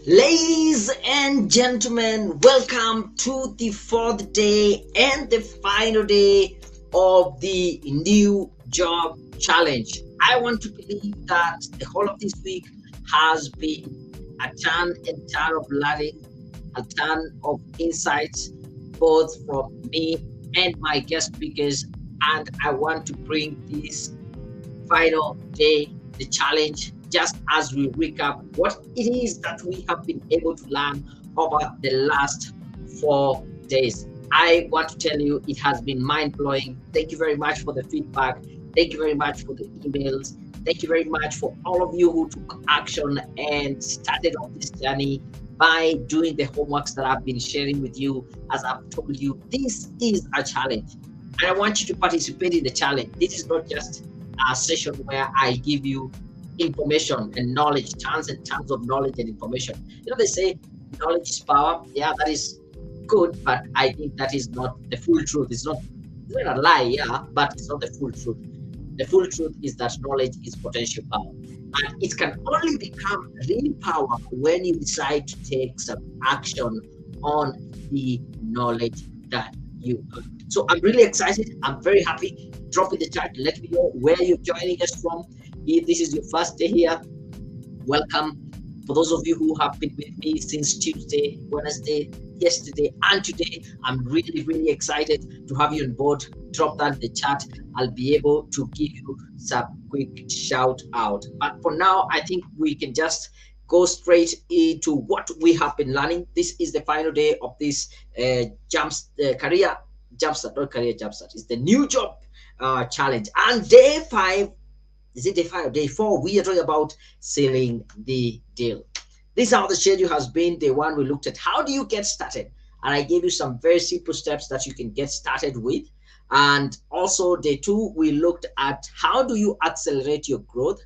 Ladies and gentlemen, welcome to the fourth day and the final day of the new job challenge. I want to believe that the whole of this week has been a turn and turn of learning, a ton of insights, both from me and my guest speakers. And I want to bring this final day, the challenge, just as we recap what it is that we have been able to learn over the last 4 days. I want to tell you it has been mind blowing. Thank you very much for the feedback. Thank you very much for the emails. Thank you very much for all of you who took action and started on this journey by doing the homeworks that I've been sharing with you. As I've told you, this is a challenge. And I want you to participate in the challenge. This is not just a session where I give you information and knowledge, tons and tons of knowledge and information. They say knowledge is power. Yeah, that is good, but I think that is not the full truth. It's not a lie, yeah, but it's not the full truth. The full truth is that knowledge is potential power. And it can only become really powerful when you decide to take some action on the knowledge that you have. So I'm really excited. I'm very happy. Drop in the chat. Let me know where you're joining us from. If this is your first day here, welcome. For those of you who have been with me since Tuesday, Wednesday, yesterday, and today, I'm really, really excited to have you on board. Drop that in the chat. I'll be able to give you some quick shout out. But for now, I think we can just go straight into what we have been learning. This is the final day of this career jumpstart, not career jumpstart. It's the new job challenge. And day 5, is it day 5 or day 4? We are talking about sealing the deal. This is how the schedule has been. Day 1, we looked at how do you get started, and I gave you some very simple steps that you can get started with. And also day 2, we looked at how do you accelerate your growth.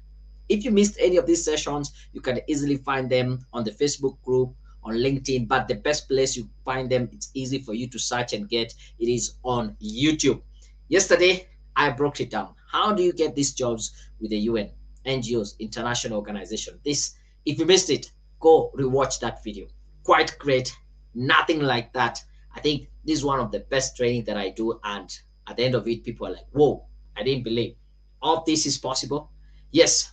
If you missed any of these sessions, you can easily find them on the Facebook group, on LinkedIn, but the best place you find them, it's easy for you to search and get, it is on YouTube. Yesterday, I broke it down. How do you get these jobs with the UN, NGOs, international organization? This, if you missed it, go rewatch that video. Quite great. Nothing like that. I think this is one of the best training that I do. And at the end of it, people are like, whoa, I didn't believe all this is possible. Yes,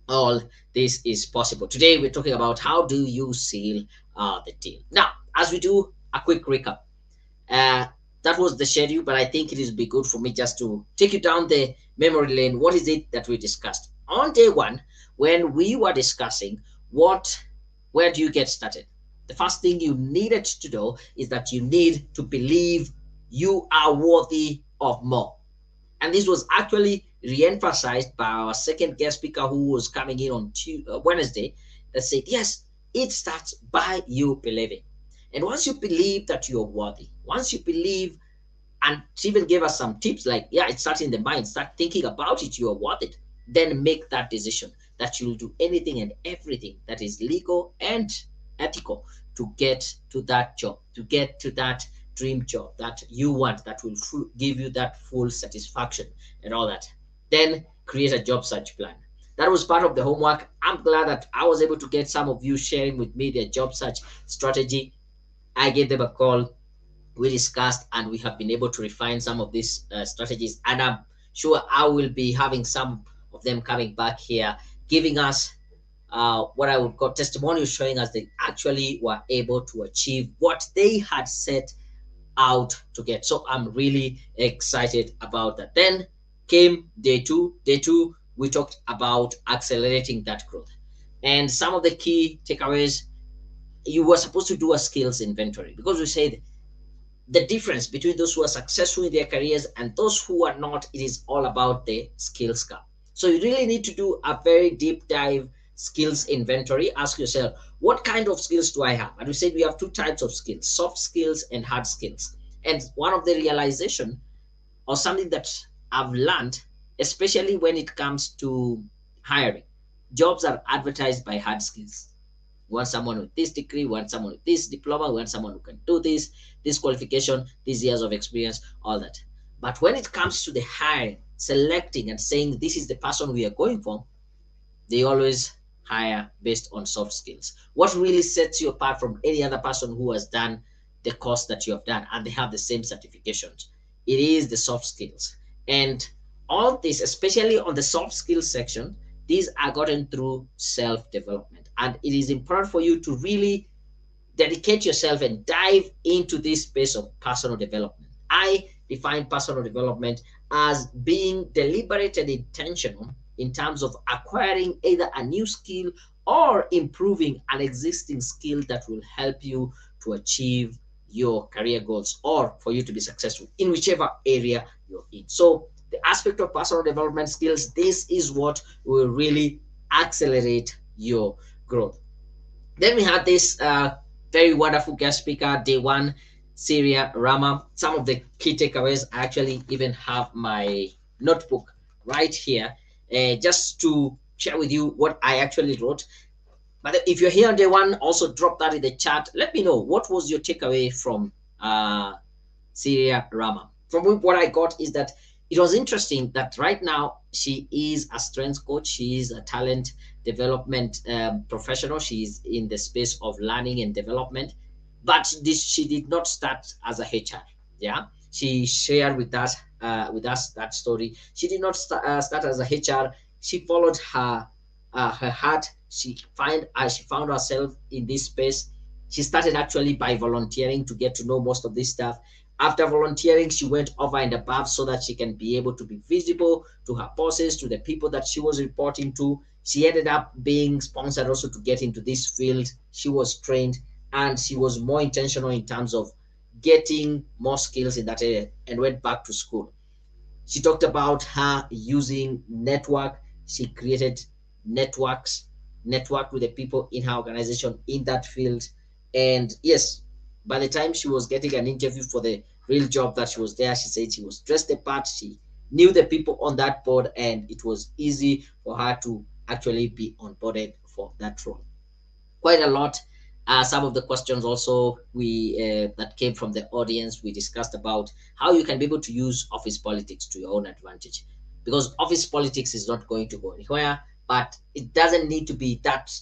all this is possible. Today, we're talking about how do you seal the deal. Now, as we do a quick recap, that was the schedule, but I think it is be good for me just to take you down the memory lane. What is it that we discussed on day 1 when we were discussing where do you get started? The first thing you needed to do is that you need to believe you are worthy of more. And this was actually re-emphasized by our second guest speaker who was coming in on Wednesday, that said, yes, it starts by you believing. And once you believe that you're worthy, once you believe, and she even gave us some tips like, yeah, it starts in the mind, start thinking about it, you're worth it, then make that decision that you'll do anything and everything that is legal and ethical to get to that job, to get to that dream job that you want, that will give you that full satisfaction and all that. Then create a job search plan. That was part of the homework. I'm glad that I was able to get some of you sharing with me their job search strategy. I gave them a call. We discussed, and we have been able to refine some of these strategies. And I'm sure I will be having some of them coming back here, giving us what I would call testimonials, showing us they actually were able to achieve what they had set out to get. So I'm really excited about that. Then came day 2. Day 2, we talked about accelerating that growth. And some of the key takeaways, you were supposed to do a skills inventory, because we said the difference between those who are successful in their careers and those who are not, it is all about the skills gap. So you really need to do a very deep dive skills inventory. Ask yourself, what kind of skills do I have? And we said we have 2 types of skills, soft skills and hard skills. And one of the realization, or something that I've learned, especially when it comes to hiring, jobs are advertised by hard skills. We want someone with this degree, we want someone with this diploma, we want someone who can do this qualification, these years of experience, all that. But when it comes to the hiring, selecting and saying this is the person we are going for, they always hire based on soft skills. What really sets you apart from any other person who has done the course that you have done and they have the same certifications? It is the soft skills. And all this, especially on the soft skills section, these are gotten through self development. And it is important for you to really dedicate yourself and dive into this space of personal development. I define personal development as being deliberate and intentional in terms of acquiring either a new skill or improving an existing skill that will help you to achieve your career goals or for you to be successful in whichever area you're in. So, the aspect of personal development skills, this is what will really accelerate your growth. Then we had this very wonderful guest speaker, day one, Syria Rama. Some of the key takeaways, I actually even have my notebook right here, just to share with you what I actually wrote. But if you're here on day one, also drop that in the chat. Let me know what was your takeaway from Syria Rama. From what I got is that it was interesting that right now she is a strength coach. She is a talent development professional. She is in the space of learning and development, but she did not start as a HR. Yeah, she shared with us that story. She did not start as a HR. She followed her heart. She found herself in this space. She started actually by volunteering to get to know most of this stuff. After volunteering, she went over and above so that she can be able to be visible to her bosses, to the people that she was reporting to. She ended up being sponsored also to get into this field. She was trained and she was more intentional in terms of getting more skills in that area and went back to school. She talked about her using network. She created networks, networked with the people in her organization in that field. And yes, by the time she was getting an interview for the real job that she was there, she said she was dressed apart. She knew the people on that board, and it was easy for her to actually be onboarded for that role. Quite a lot. Some of the questions also we that came from the audience, we discussed about how you can be able to use office politics to your own advantage, because office politics is not going to go anywhere, but it doesn't need to be that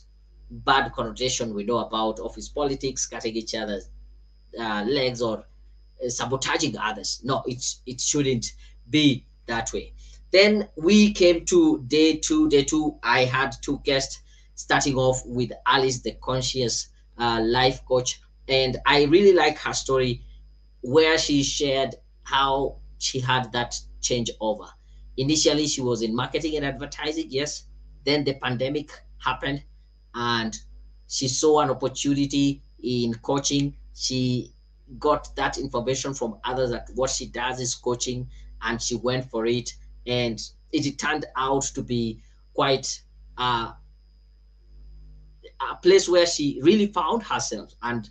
bad connotation we know about office politics, cutting each other's legs or sabotaging others. No, it shouldn't be that way. Then we came to day two. Day two, I had two guests, starting off with Alice, the conscious life coach, and I really like her story where she shared how she had that changeover. Initially, she was in marketing and advertising, yes. Then the pandemic happened, and she saw an opportunity in coaching. She got that information from others that what she does is coaching, and she went for it. And it turned out to be quite a place where she really found herself, and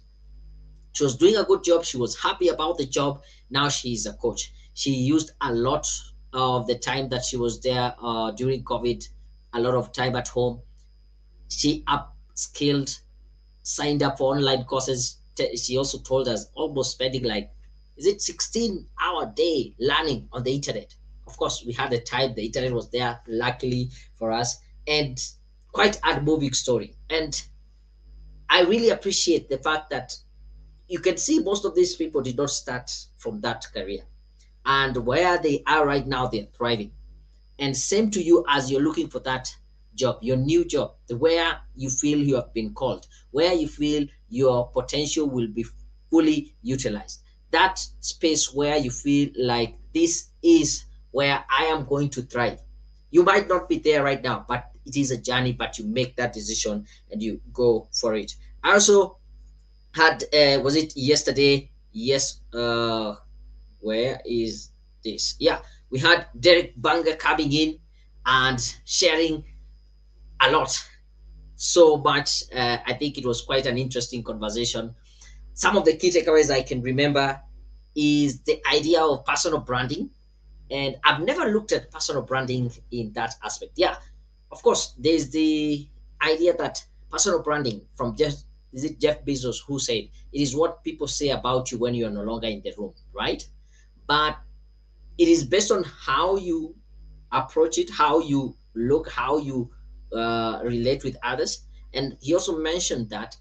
she was doing a good job. She was happy about the job. Now she's a coach. She used a lot of the time that she was there during COVID, a lot of time at home. She upskilled, signed up for online courses. She also told us almost spending like, is it 16-hour day learning on the internet? Of course, we had the time, the internet was there, luckily for us, and quite a moving story. And I really appreciate the fact that you can see most of these people did not start from that career. And where they are right now, they're thriving. And same to you as you're looking for that job, your new job, where you feel you have been called, where you feel your potential will be fully utilized. That space where you feel like this is where I am going to thrive. You might not be there right now, but it is a journey, but you make that decision and you go for it. I also had was it yesterday? Yes, where is this? Yeah, we had Derek Banger coming in and sharing a lot, so much. I think it was quite an interesting conversation. Some of the key takeaways I can remember is the idea of personal branding, and I've never looked at personal branding in that aspect. Yeah, of course, there's the idea that personal branding from Jeff Bezos who said it is what people say about you when you are no longer in the room, right? But it is based on how you approach it, how you look, how you relate with others. And he also mentioned that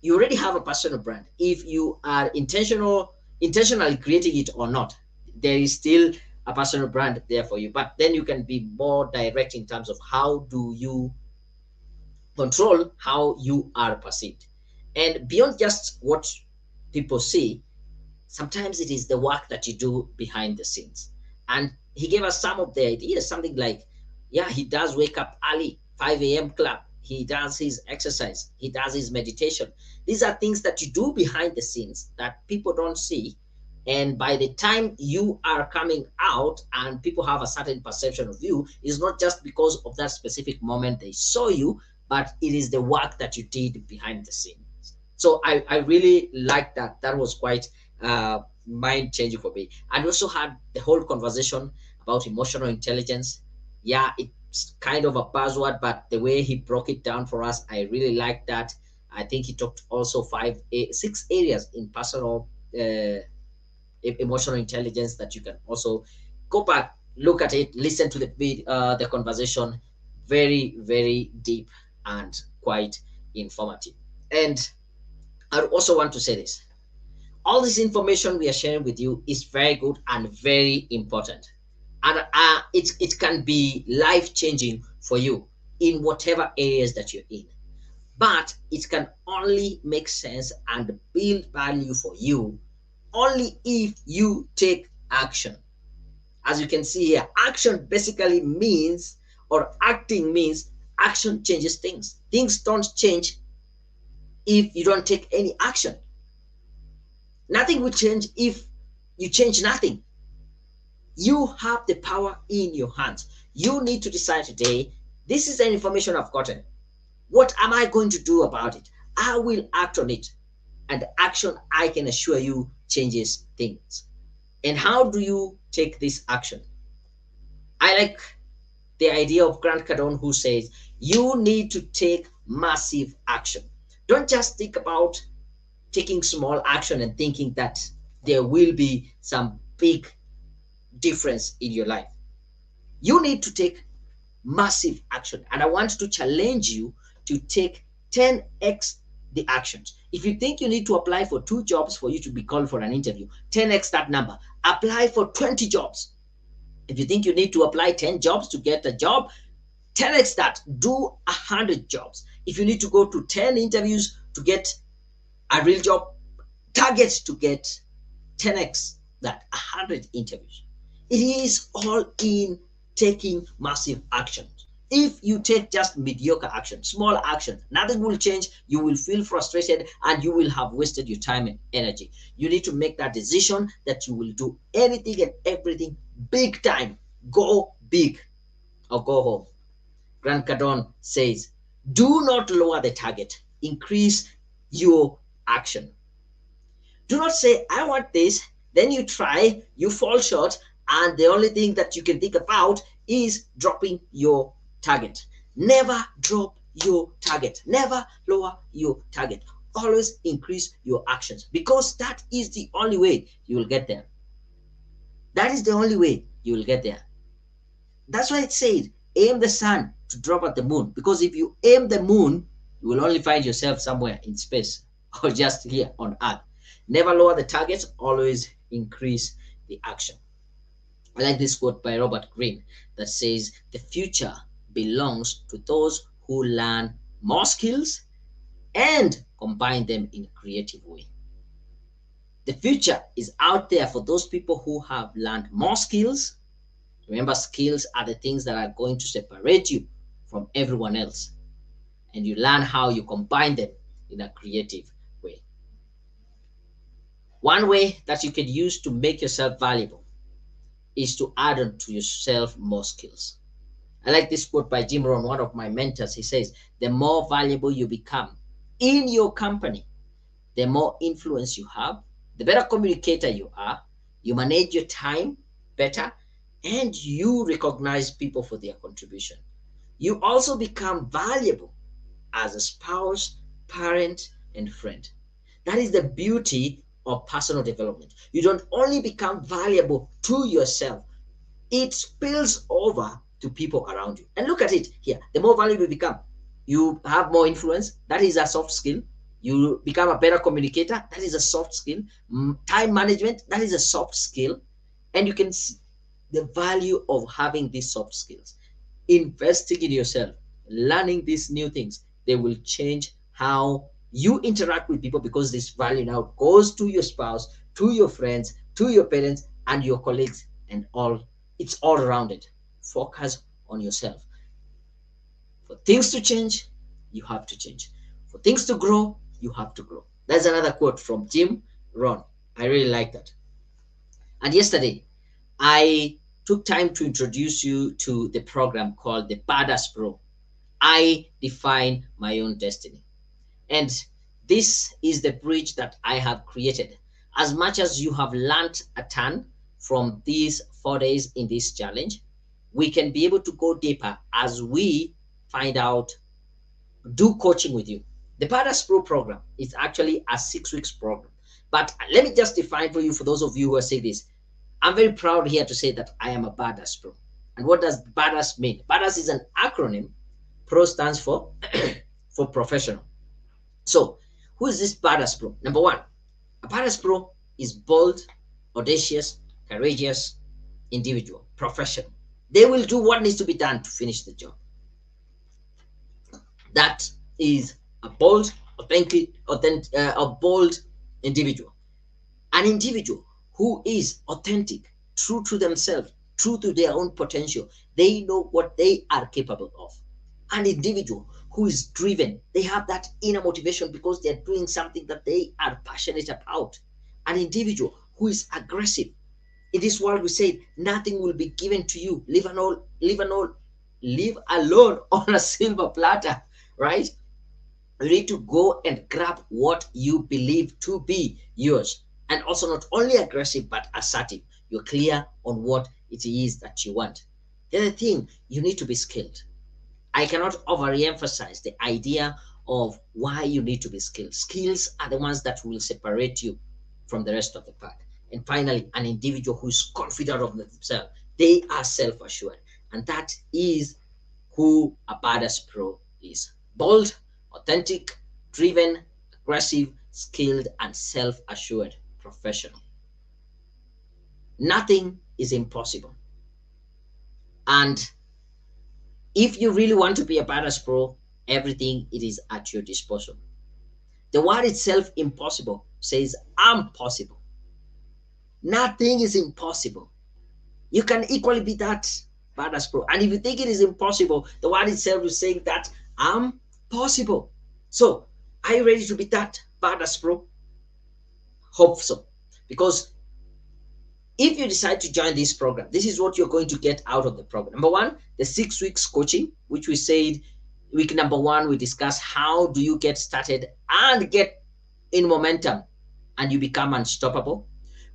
you already have a personal brand. If you are intentionally creating it or not, there is still a personal brand there for you. But then you can be more direct in terms of how do you control how you are perceived. And beyond just what people see, sometimes it is the work that you do behind the scenes. And he gave us some of the ideas, something like, yeah, he does wake up early, 5 a.m. club. He does his exercise. He does his meditation. These are things that you do behind the scenes that people don't see. And by the time you are coming out and people have a certain perception of you, it's not just because of that specific moment they saw you, but it is the work that you did behind the scenes. So I really like that. That was quite mind changing for me. And we also had the whole conversation about emotional intelligence. Yeah, it's kind of a buzzword, but the way he broke it down for us, I really like that. I think he talked also six areas in personal emotional intelligence that you can also go back, look at it, listen to the conversation. Very, very deep and quite informative. And I also want to say this: all this information we are sharing with you is very good and very important, and it can be life changing for you in whatever areas that you're in. But it can only make sense and build value for you only if you take action. As you can see here, action basically means, or acting means, action changes things. Things don't change if you don't take any action. Nothing will change if you change nothing. You have the power in your hands. You need to decide today, this is the information I've gotten. What am I going to do about it? I will act on it. And action, I can assure you, changes things. And how do you take this action? I like the idea of Grant Cardone, who says you need to take massive action. Don't just think about taking small action and thinking that there will be some big difference in your life. You need to take massive action. And I want to challenge you to take 10x the actions. If you think you need to apply for 2 jobs for you to be called for an interview, 10x that number. Apply for 20 jobs. If you think you need to apply 10 jobs to get a job, 10x that. Do 100 jobs. If you need to go to 10 interviews to get a real job, target to get 10x that, 100 interviews. It is all in taking massive action. If you take just mediocre action, small action, nothing will change. You will feel frustrated and you will have wasted your time and energy. You need to make that decision that you will do anything and everything big time. Go big or go home. Grant Cardone says, do not lower the target, increase your action. Do not say, I want this, then you try, you fall short, and the only thing that you can think about is dropping your target. Never drop your target. Never lower your target. Always increase your actions, because that is the only way you will get there. That is the only way you will get there. That's why it said, aim the sun to drop at the moon, because if you aim the moon, you will only find yourself somewhere in space or just here on earth. Never lower the target, always increase the action. I like this quote by Robert Greene that says, the future belongs to those who learn more skills and combine them in a creative way. The future is out there for those people who have learned more skills. Remember, skills are the things that are going to separate you from everyone else. And you learn how you combine them in a creative way. One way that you can use to make yourself valuable is to add on to yourself more skills. I like this quote by Jim Rohn, one of my mentors. He says, the more valuable you become in your company, the more influence you have, the better communicator you are, you manage your time better, and you recognize people for their contribution. You also become valuable as a spouse, parent, and friend. That is the beauty of personal development. You don't only become valuable to yourself, it spills over to people around you. And look at it here. The more valuable you become, you have more influence. That is a soft skill. You become a better communicator. That is a soft skill. Time management. That is a soft skill. And you can see the value of having these soft skills. Investing in yourself, learning these new things, they will change how you interact with people, because this value now goes to your spouse, to your friends, to your parents, and your colleagues, and all. It's all around it. Focus on yourself. For things to change, you have to change. For things to grow, you have to grow. That's another quote from Jim Rohn. I really like that. And yesterday, I took time to introduce you to the program called the Badass Pro. I define my own destiny. And this is the bridge that I have created. As much as you have learned a ton from these 4 days in this challenge, we can be able to go deeper as we find out, do coaching with you. The Badass Pro program is actually a 6 weeks program. But let me just define for you, for those of you who are saying this, I'm very proud here to say that I am a Badass Pro. And what does Badass mean? Badass is an acronym. Pro stands for for professional. So, who is this Badass Pro? Number one, a Badass Pro is bold, audacious, courageous individual, professional. They will do what needs to be done to finish the job. That is a bold, a bold individual. An individual who is authentic, true to themselves, true to their own potential. They know what they are capable of. An individual who is driven. They have that inner motivation because they're doing something that they are passionate about. An individual who is aggressive. In this world, we say nothing will be given to you. Live alone on a silver platter, right? You need to go and grab what you believe to be yours. And also not only aggressive, but assertive. You're clear on what it is that you want. The other thing, you need to be skilled. I cannot overemphasize the idea of why you need to be skilled. Skills are the ones that will separate you from the rest of the pack. And finally, an individual who is confident of themselves. They are self-assured. And that is who a Badass Pro is. Bold, authentic, driven, aggressive, skilled, and self-assured professional. Nothing is impossible. And if you really want to be a Badass Pro, everything it is at your disposal. The word itself, impossible, says I'm possible. Nothing is impossible. You can equally be that Badass Pro. And if you think it is impossible, the word itself is saying that I'm possible. So, are you ready to be that Badass Pro? Hope so. Because if you decide to join this program, this is what you're going to get out of the program. Number one, the 6 weeks coaching, which we said week number one, we discuss how do you get started and get in momentum and you become unstoppable.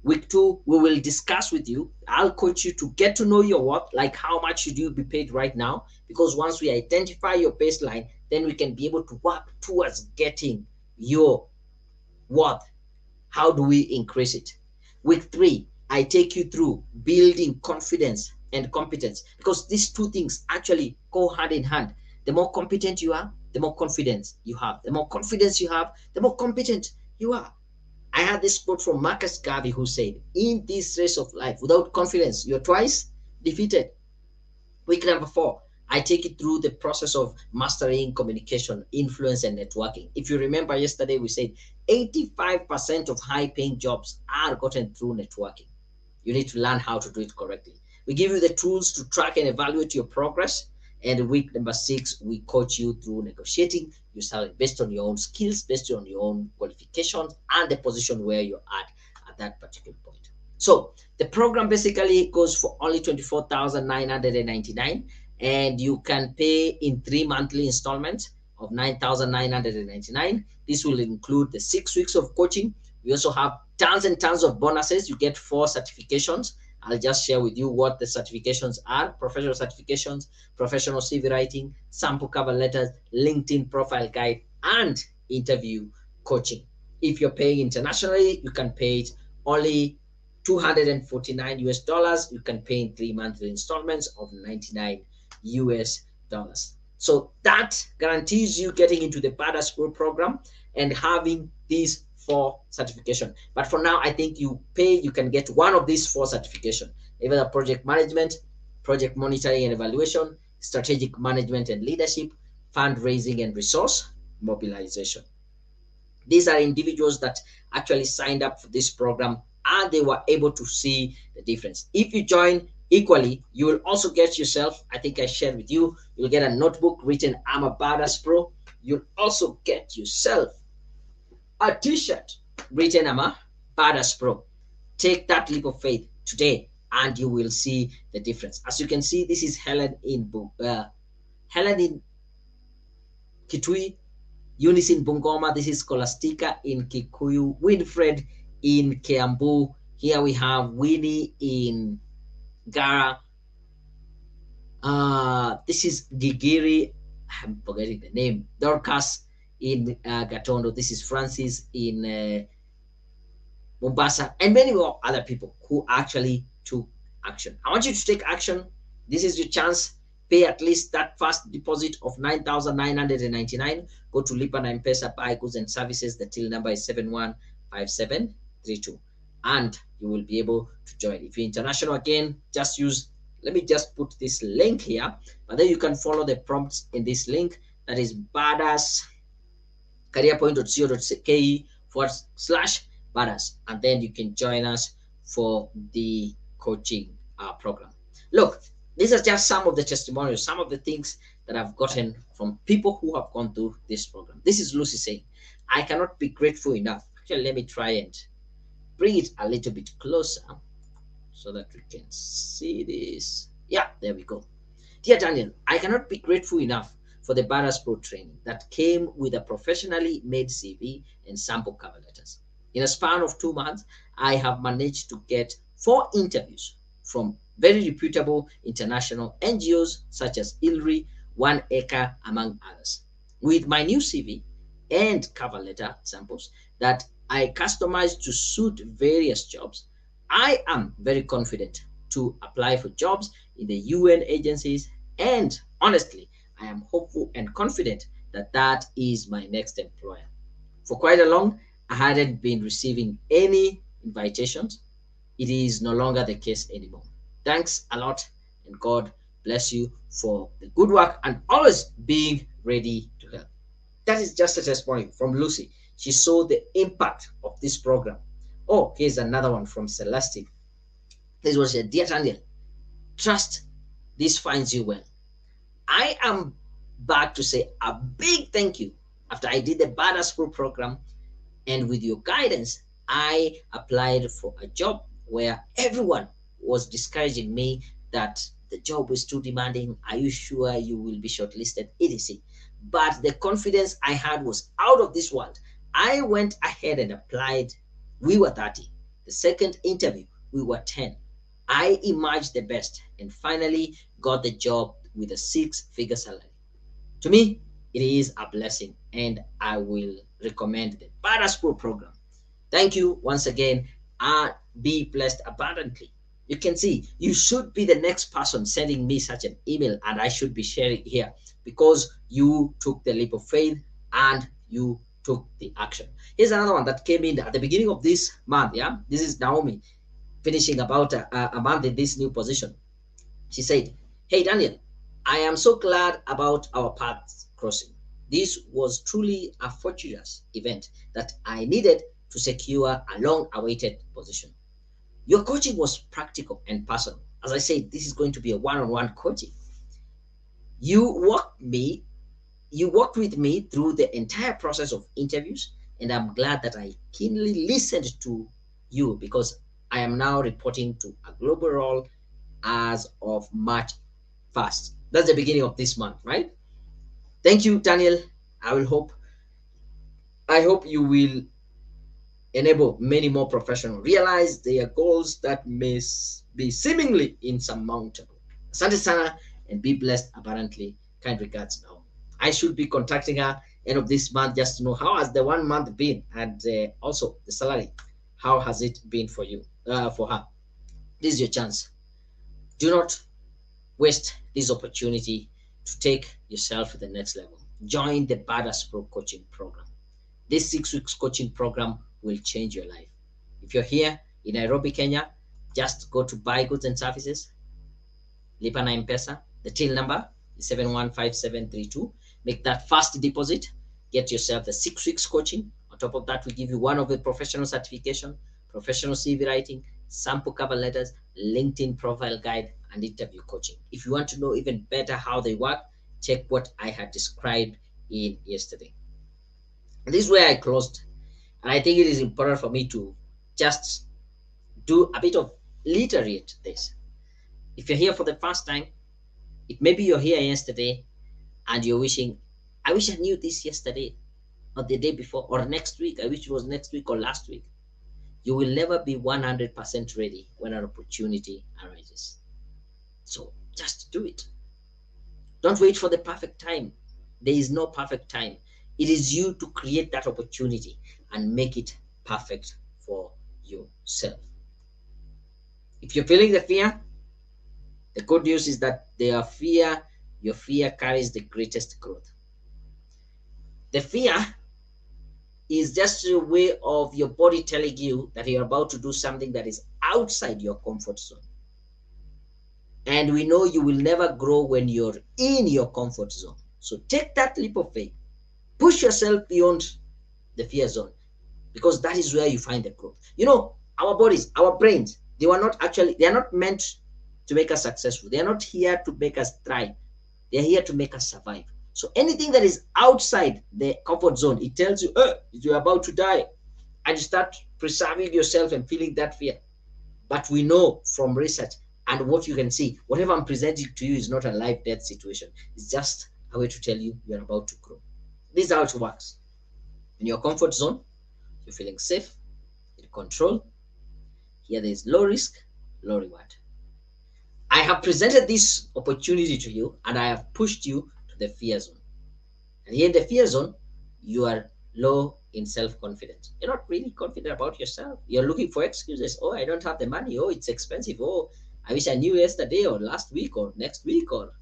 Week two, we will discuss with you. I'll coach you to get to know your worth, like how much should you be paid right now? Because once we identify your baseline, then we can be able to work towards getting your worth. How do we increase it? Week three, I take you through building confidence and competence, because these two things actually go hand in hand. The more competent you are, the more confidence you have. The more confidence you have, the more competent you are. I had this quote from Marcus Garvey who said, in this race of life, without confidence, you're twice defeated. Week number four, I take it through the process of mastering communication, influence, and networking. If you remember yesterday, we said 85% of high-paying jobs are gotten through networking. You need to learn how to do it correctly. We give you the tools to track and evaluate your progress. And week number six, we coach you through negotiating your salary based on your own skills, based on your own qualifications, and the position where you're at that particular point. So the program basically goes for only $24,999, and you can pay in 3 monthly installments of $9,999. This will include the 6 weeks of coaching. We also have tons and tons of bonuses. You get 4 certifications. I'll just share with you what the certifications are: professional certifications, professional CV writing, sample cover letters, LinkedIn profile guide, and interview coaching. If you're paying internationally, you can pay it only $249 US. You can pay in 3 monthly installments of $99 US dollars. So that guarantees you getting into the Badass Pro program and having these 4 certification. But for now, I think you can get one of these 4 certification, either project management, project monitoring and evaluation, strategic management and leadership, fundraising and resource mobilization. These are individuals that actually signed up for this program and they were able to see the difference. If you join equally, you will also get yourself, I think I shared with you, you'll get a notebook written, I'm a Badass Pro. You'll also get yourself a t-shirt written, I'm a Badass Pro. Take that leap of faith today and you will see the difference. As you can see, this is Helen in Kitui, Eunice in Bungoma. This is Scholastica in Kikuyu, Winfred in Kiambu. Here we have Winnie in Gara. This is Gigiri. I'm forgetting the name. Dorcas in Gatondo. This is Francis in Mombasa, and many more other people who actually took action. I want you to take action. This is your chance. Pay at least that first deposit of 9,999. Go to Lipa na M-Pesa, buy goods and services. The till number is 715732, and you will be able to join. If you're international, again, just use. Let me just put this link here, but then you can follow the prompts in this link. That is badasscareerpoint.co.ke/badass, and then you can join us for the coaching program. Look, these are just some of the testimonials, some of the things that I've gotten from people who have gone through this program. This is Lucy saying, I cannot be grateful enough. Actually, let me try and bring it a little bit closer so that we can see this. Yeah, there we go. Dear Daniel, I cannot be grateful enough for the Badass Pro training that came with a professionally made CV and sample cover letters. In a span of 2 months, I have managed to get 4 interviews from very reputable international NGOs such as ILRI, One Acre, among others. With my new CV and cover letter samples that I customized to suit various jobs, I am very confident to apply for jobs in the UN agencies, and honestly, I am hopeful and confident that that is my next employer. For quite a long, I hadn't been receiving any invitations. It is no longer the case anymore. Thanks a lot, and God bless you for the good work and always being ready to help. That is just a testimony from Lucy. She saw the impact of this program. Oh, here's another one from Celestine. This was a dear Daniel. Trust this finds you well. I am back to say a big thank you. After I did the Badass Pro program, and with your guidance, I applied for a job where everyone was discouraging me that the job is too demanding. Are you sure you will be shortlisted? etc. But the confidence I had was out of this world. I went ahead and applied. We were 30. The second interview, we were 10. I emerged the best and finally got the job with a 6-figure salary. To me, it is a blessing, and I will recommend the Badass Pro program. Thank you once again, and be blessed abundantly. You can see you should be the next person sending me such an email, and I should be sharing here because you took the leap of faith and you took the action. Here's another one that came in at the beginning of this month. Yeah, this is Naomi finishing about a month in this new position. She said, hey Daniel, I am so glad about our paths crossing. This was truly a fortuitous event that I needed to secure a long-awaited position. Your coaching was practical and personal. As I said, this is going to be a one-on-one coaching. You walked with me through the entire process of interviews, and I'm glad that I keenly listened to you because I am now reporting to a global role as of March 1st. That's the beginning of this month, right? Thank you, Daniel. I hope you will enable many more professionals realize their goals that may be seemingly insurmountable. Asante sana and be blessed abundantly. Kind regards now. I should be contacting her end of this month just to know how has the 1 month been, and also the salary. How has it been for you, for her? This is your chance. Do not waste this opportunity to take yourself to the next level. Join the Badass Pro coaching program. This 6 weeks coaching program will change your life. If you're here in Nairobi, Kenya, just go to buy goods and services, Lipa na M-Pesa. The till number is 715732. Make that first deposit. Get yourself the 6 weeks coaching. On top of that, we give you one of the professional certification, professional CV writing, sample cover letters, LinkedIn profile guide, and interview coaching. If you want to know even better how they work, check what I had described in yesterday. And this is where I closed. And I think it is important for me to just do a bit of reiterate this. If you're here for the first time, it maybe you're here yesterday and you're wishing, I wish I knew this yesterday or the day before or next week. I wish it was next week or last week. You will never be 100% ready when an opportunity arises. So just do it. Don't wait for the perfect time. There is no perfect time. It is you to create that opportunity and make it perfect for yourself. If you're feeling the fear, the good news is that your fear carries the greatest growth. The fear is just a way of your body telling you that you're about to do something that is outside your comfort zone. And we know you will never grow when you're in your comfort zone. So take that leap of faith. Push yourself beyond the fear zone, because that is where you find the growth. You know, our bodies, our brains, they are not meant to make us successful. They are not here to make us thrive. They are here to make us survive. So anything that is outside the comfort zone, it tells you, you're about to die. And you start preserving yourself and feeling that fear. But we know from research and what you can see, whatever I'm presenting to you is not a life-death situation. It's just a way to tell you you're about to grow. This is how it works. In your comfort zone, you're feeling safe, in control. Here there is low risk, low reward. I have presented this opportunity to you and I have pushed you to the fear zone. And here in the fear zone, you are low in self-confidence. You're not really confident about yourself. You're looking for excuses. Oh, I don't have the money. Oh, it's expensive. Oh, I wish I knew yesterday or last week or next week. Or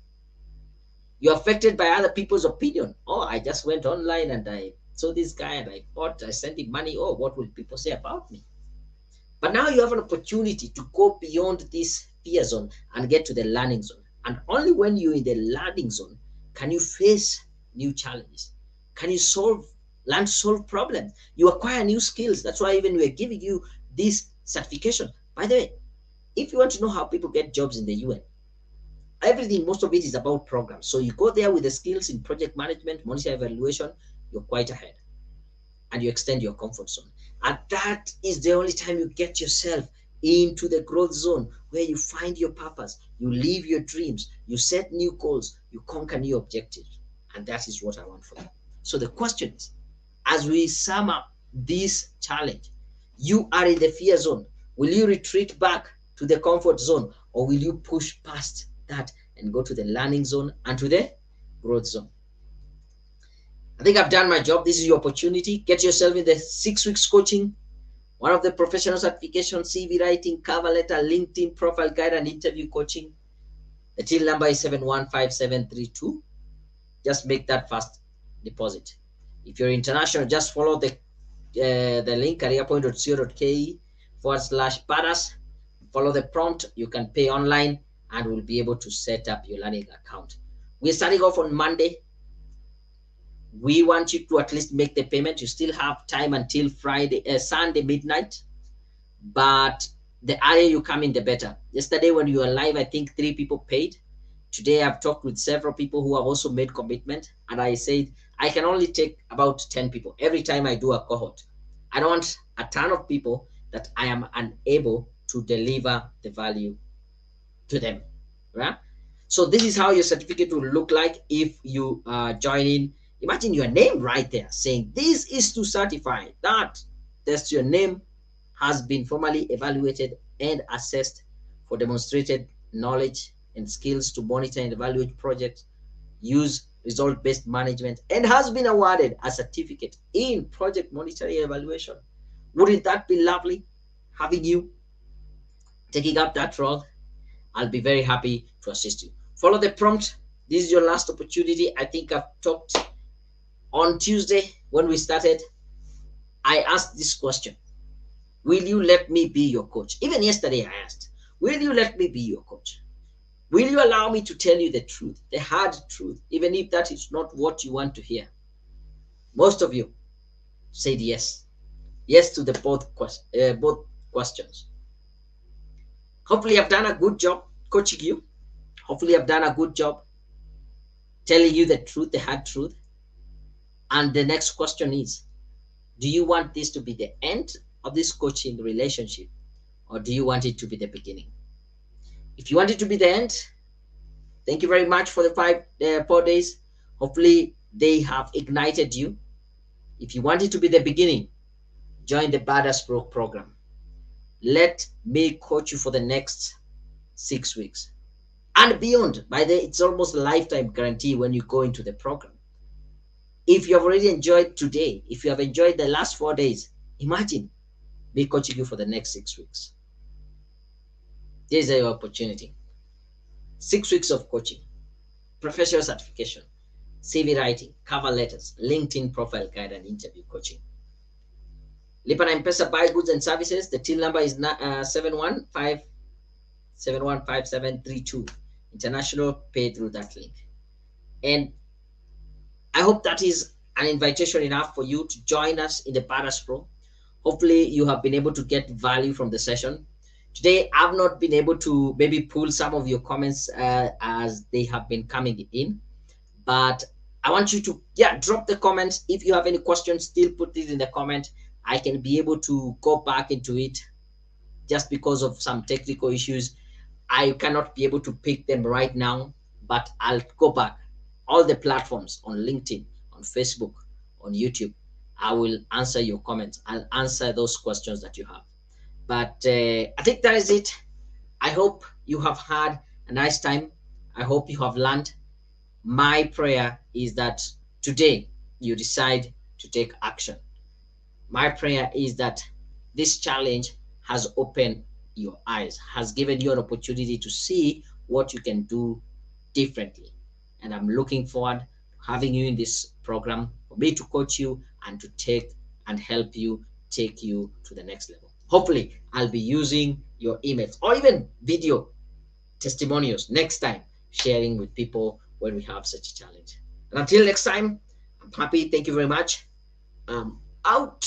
you're affected by other people's opinion. Oh, I just went online and I saw this guy and I sent him money. Oh, what will people say about me? But now you have an opportunity to go beyond this fear zone and get to the learning zone. And only when you're in the learning zone can you face new challenges. Can you learn to solve problems? You acquire new skills. That's why even we're giving you this certification. By the way, if you want to know how people get jobs in the UN, most of it is about programs. So you go there with the skills in project management, monitor evaluation, you're quite ahead. And you extend your comfort zone. And that is the only time you get yourself into the growth zone where you find your purpose, you live your dreams, you set new goals, you conquer new objectives. And that is what I want for you. So the question is, as we sum up this challenge, you are in the fear zone. Will you retreat back to the comfort zone, or will you push past that and go to the learning zone and to the growth zone? I think I've done my job. This is your opportunity. Get yourself in the 6 weeks coaching, one of the professional certification, CV writing, cover letter, LinkedIn profile guide, and interview coaching. The till number is 715732. Just make that first deposit. If you're international, just follow the link careerpoint.co.ke/badass. Follow the prompt. You can pay online and we'll be able to set up your learning account. We're starting off on Monday. We want you to at least make the payment. You still have time until Sunday midnight, but the earlier you come in, the better. Yesterday when you were live, I think 3 people paid. Today I've talked with several people who have also made commitment, and I said I can only take about 10 people every time I do a cohort. I don't want a ton of people that I am unable to deliver the value to them, right? So this is how your certificate will look like if you join in. Imagine your name right there saying this is to certify that your name has been formally evaluated and assessed for demonstrated knowledge and skills to monitor and evaluate projects, use result-based management, and has been awarded a certificate in project monitoring and evaluation. Wouldn't that be lovely having you taking up that role? I'll be very happy to assist you. Follow the prompt. This is your last opportunity. I think I've talked on Tuesday when we started. I asked this question: will you let me be your coach? Even yesterday, I asked, will you let me be your coach? Will you allow me to tell you the truth, the hard truth, even if that is not what you want to hear? Most of you said yes. Yes to the both questions. Hopefully, I've done a good job coaching you. Hopefully, I've done a good job telling you the truth, the hard truth. And the next question is, do you want this to be the end of this coaching relationship, or do you want it to be the beginning? If you want it to be the end, thank you very much for the 4 days. Hopefully, they have ignited you. If you want it to be the beginning, join the Badass Pro program. Let me coach you for the next 6 weeks and beyond. By the it's almost a lifetime guarantee when you go into the program. If you have already enjoyed today, if you have enjoyed the last 4 days, imagine me coaching you for the next 6 weeks. This is your opportunity. 6 weeks of coaching, professional certification, CV writing, cover letters, LinkedIn profile guide, and interview coaching. Lipa na M-Pesa, buy goods and services. The till number is 715715732. International, pay through that link. And I hope that is an invitation enough for you to join us in the Badass Pro. Hopefully, you have been able to get value from the session. Today, I've not been able to maybe pull some of your comments as they have been coming in, but I want you to, drop the comments. If you have any questions, still put it in the comment. I can be able to go back into it. Just because of some technical issues, I cannot be able to pick them right now, but I'll go back. All the platforms on LinkedIn, on Facebook, on YouTube, I will answer your comments. I'll answer those questions that you have. But I think that is it. I hope you have had a nice time. I hope you have learned. My prayer is that today you decide to take action. My prayer is that this challenge has opened your eyes, has given you an opportunity to see what you can do differently. And I'm looking forward to having you in this program for me to coach you and to take and help you take you to the next level. Hopefully, I'll be using your emails or even video testimonials next time, sharing with people when we have such a challenge. And until next time, I'm happy. Thank you very much. Out.